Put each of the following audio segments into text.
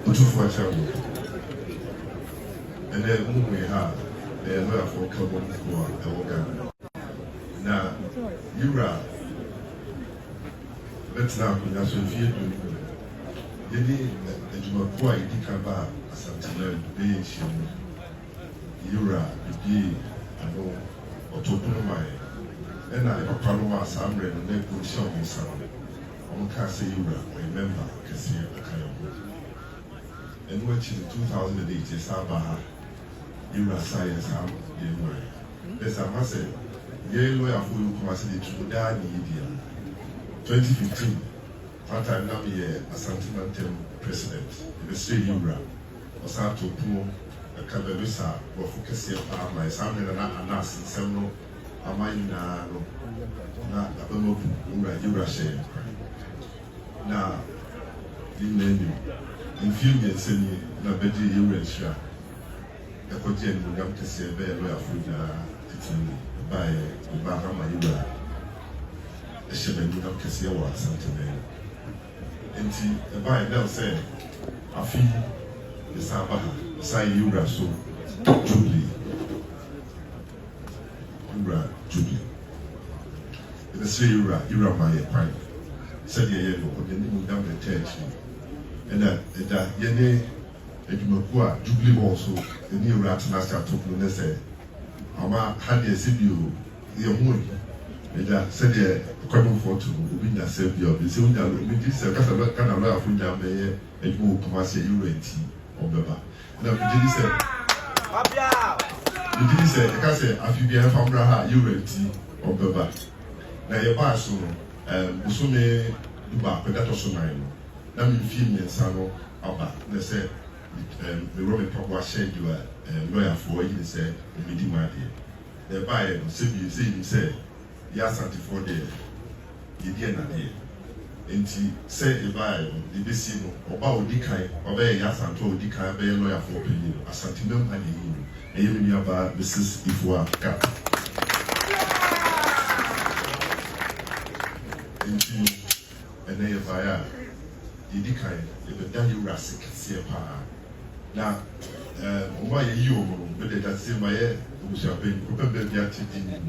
two for a child. And then we have a lawyer for Carbon for a organ. Now, Yura, let's now put us in field. You need a Jumapua, Dikaba, a Santina, Beach, Yura, the G, and all, or Topunamai. And I have a problem with some red and they put show me some. On Cassie Yura, remember, Cassia, a kind of. And which in 2008 is Sabaha, Yura Science, how you were. There's a massive yellow for you, Commassity to die in India. 2015, part time now here, a sentimental president, the state Yura, or Sato Pumo, a Cabelisa, or Focussia, my son and Anas, several. Amayina no na abemo ura share na di menu in few years ni na bedi yura share e ko je ni ngam kese be lo afuja titini ba hama yura e shebe ni ngam kese wa santene enti e ba e del say afi the sabaha sai yura so Jubilee Jubilee. In the city, Yura my prime. Said the yellow, but the name down the church. And that Yene, Edumapua, Jubilee also, the new rat master took no say. Ama had a CBU, the moon. And that said the equipment for to win the savior. The same that we did say, because I can't allow for them, and move commercial Euro or Baba. And I did say, you didn't say, I can't say, if you be a family, you ready or Baba. Now, your pass, Musune, Duba, but that also mine. Now, you feel me and Sano, Abba, they say, the Roman Papa said you are lawyer for you, say, the meeting my dear. The buyer, say, yes, anti for the Indiana dear. And he said, the buyer, the Bessino, or Bao Dikai, or Bay Yas and told Dikai, Bay lawyer for Penny, a sentiment and you. And you know about Mrs. Ifua Cap. And then if I am, you decay, if a Daniel Rassic, see a pa. Now, why you, but that's still my head, who shall be probably the activity.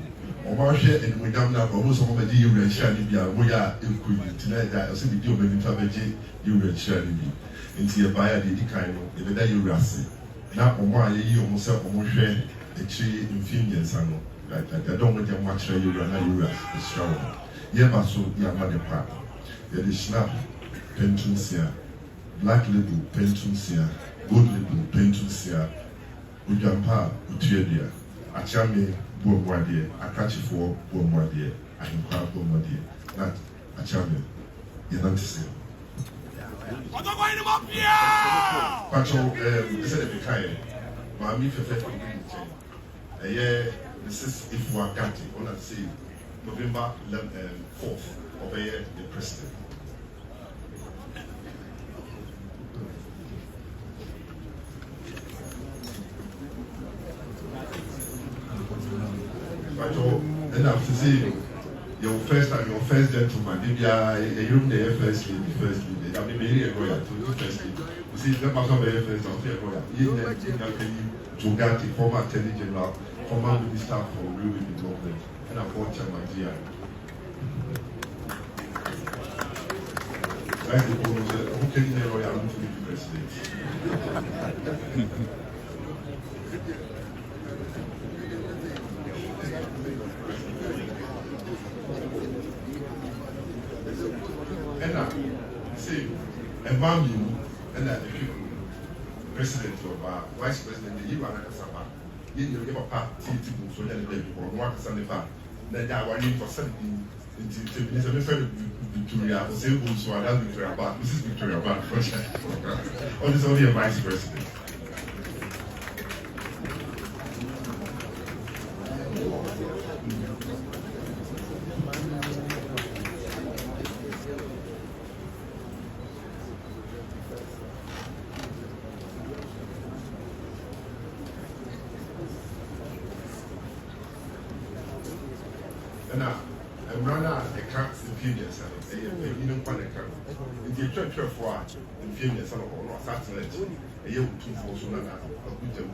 Or Marcia and we don't know who's on the you and Shani, we are included tonight. That I see the deal when you have a J, you and Shani. Into a buyer, the decay, if a Daniel Rassic. Now, why you almost share a tree in Finland, like I don't want to watch you run a US, the shower. Yeba so, Yamada Park. There is Snap, Pentuncia, Black Label, Pentuncia, Good Label, Pentuncia, Ujampa, Utredia, Achame, Bombardier, Akachi4, Bombardier, Ahimpa, Bombardier, not Achame, Yanantisi. What are going up here? Patrol, said a Bikay, Mammy Fefet, a year, this is if we are counting, on I say November 4th of a year, the president. Patrol, and I'm to see your first time, your first gentleman, maybe a room there, first lady. I mean, maybe a lawyer to first lady. You see, the matter of the first of the lawyer. You Jogati, former Attorney General, former Minister for Real Development, and a former Chairman GI. Like the proposal, who can you lawyer to be the president? And now, see, and bomb you, and that the president of vice president, the Iran Kasaba, you give a party to so that the baby or one Sanifa, that they are working for 17 into Victoria, the same rules for that Victoria Park. This is Victoria Park, first. Or this only a vice president. Now, I'm running out of the camps in Phoenix, and you don't want to come. If you try for for in film and some of our satellite. A year 2 for so long, a good job.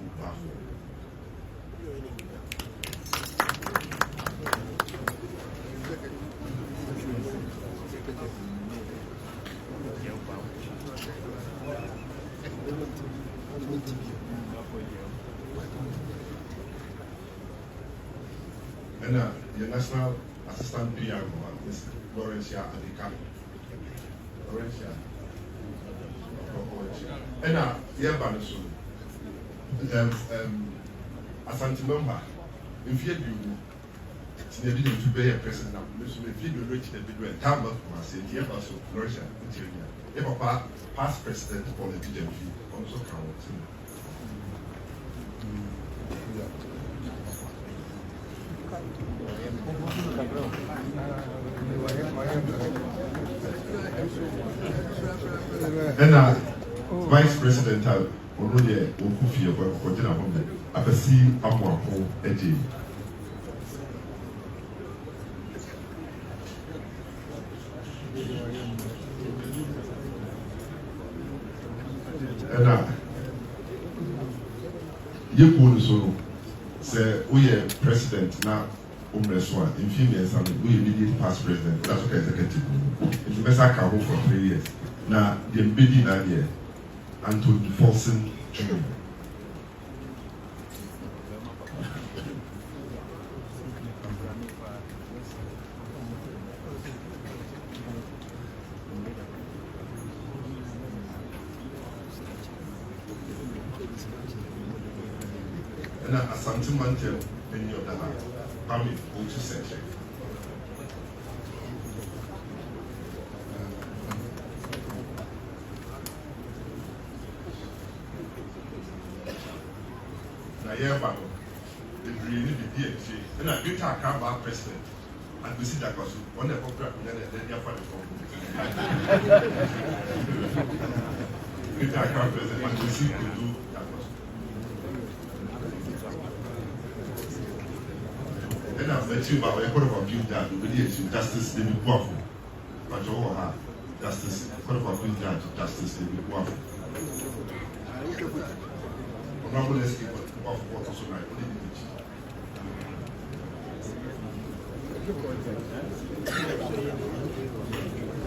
And the National Assistant PR, Ms. Laurentia Adika. Laurentia. And yeah, Banisu. Asante member, if you do, you didn't to be a president now. If you do reach the big way, time of my city, you have also Laurentia. If a past president for the DMV also counts. And Vice President Onoye Okufi for dinner home. I can see Amwako Eji. And you put so say we are president now. Umreswa in few years, we immediate past president. That's okay, executive. It's the best I can hold for 3 years. Now the embedding idea and to enforcing training. And Asante Mantel in your data. Family, which is section. Now, yeah, the green, the DNC, and I did talk about president. And we see that because one of the popular, then they are for the phone. We talk about president, and we see to do that. And I've met you about a court of appeal judge, Justice David Waffle. But you all have Justice, Court of Appeal Judge, Justice David Waffle. I'm not going to escape what also like.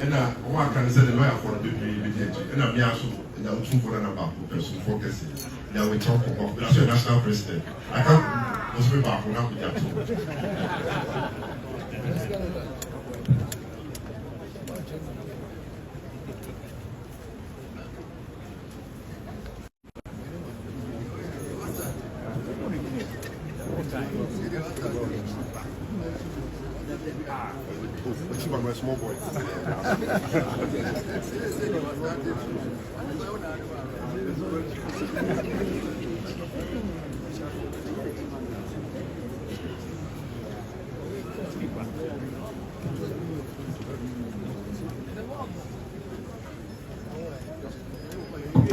And one can say the lawyer for the BBG, and I'm also in the two for another person focusing. Now we talk about the national president. I can't. Let's be back when I'm with my small boy.